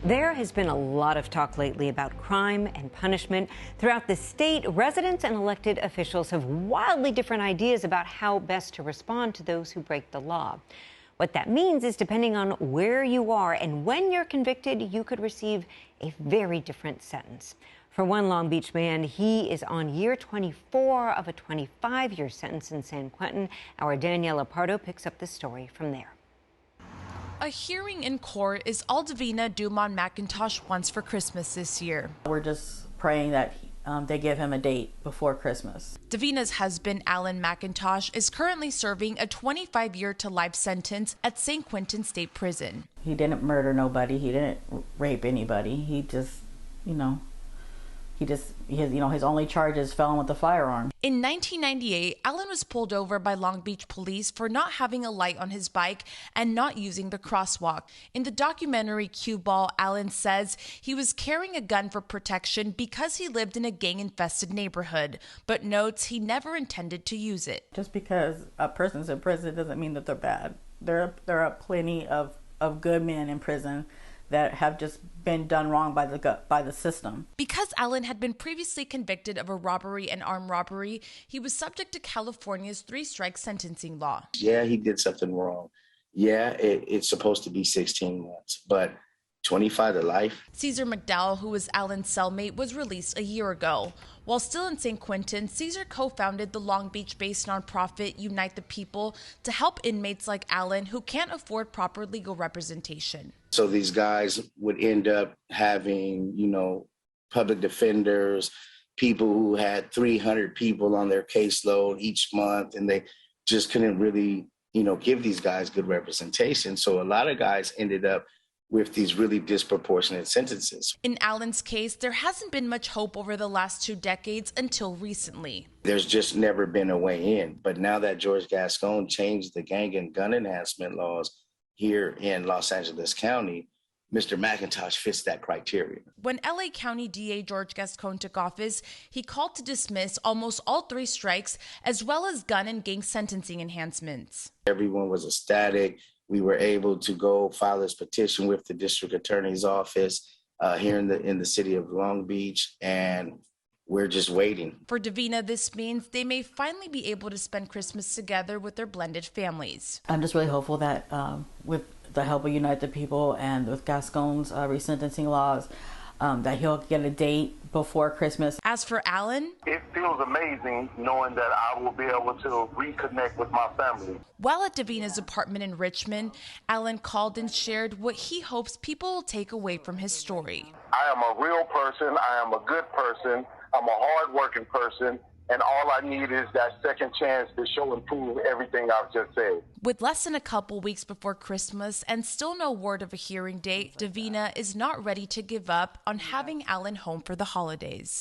There has been a lot of talk lately about crime and punishment. Throughout the state, residents and elected officials have wildly different ideas about how best to respond to those who break the law. What that means is, depending on where you are and when you're convicted, you could receive a very different sentence. For one Long Beach man, he is on year 24 of a 25-year sentence in San Quentin. Our Daniela Parto picks up the story from there. A hearing in court is all Davina Dumont McIntosh wants for Christmas this year. We're just praying that they give him a date before Christmas. Davina's husband, Allan McIntosh, is currently serving a 25-year to life sentence at St. Quentin State Prison. He didn't murder nobody. He didn't rape anybody. He just, his only charge is felon with a firearm. In 1998, Allan was pulled over by Long Beach police for not having a light on his bike and not using the crosswalk. In the documentary Cue Ball, Allan says he was carrying a gun for protection because he lived in a gang-infested neighborhood, but notes he never intended to use it. Just because a person's in prison doesn't mean that they're bad. There are plenty of good men in prison that have just been done wrong by the system. Because Allan had been previously convicted of a robbery and armed robbery, he was subject to California's three-strike sentencing law. Yeah, he did something wrong. Yeah, it's supposed to be 16 months, but 25 to life. Caesar McDowell, who was Allan's cellmate, was released a year ago. While still in St. Quentin, Caesar co-founded the Long Beach-based nonprofit Unite the People to help inmates like Allan who can't afford proper legal representation. So these guys would end up having, public defenders, people who had 300 people on their caseload each month, and they just couldn't really, give these guys good representation. So a lot of guys ended up with these really disproportionate sentences. In Allan's case, there hasn't been much hope over the last 2 decades until recently. There's just never been a way in. But now that George Gascon changed the gang and gun enhancement laws here in Los Angeles County, Mr. McIntosh fits that criteria. When LA County DA George Gascon took office, he called to dismiss almost all 3 strikes, as well as gun and gang sentencing enhancements. Everyone was ecstatic. We were able to go file this petition with the district attorney's office here in the city of Long Beach, and we're just waiting. For Davina, this means they may finally be able to spend Christmas together with their blended families. I'm just really hopeful that with the help of Unite the People and with Gascon's resentencing laws, that he'll get a date before Christmas. As for Allan, it feels amazing knowing that I will be able to reconnect with my family. While at Davina's apartment in Richmond, Allan called and shared what he hopes people will take away from his story. I am a real person. I am a good person. I'm a hard-working person. And all I need is that second chance to show and prove everything I've just said. With less than a couple weeks before Christmas and still no word of a hearing date, Davina is not ready to give up on having Allan home for the holidays.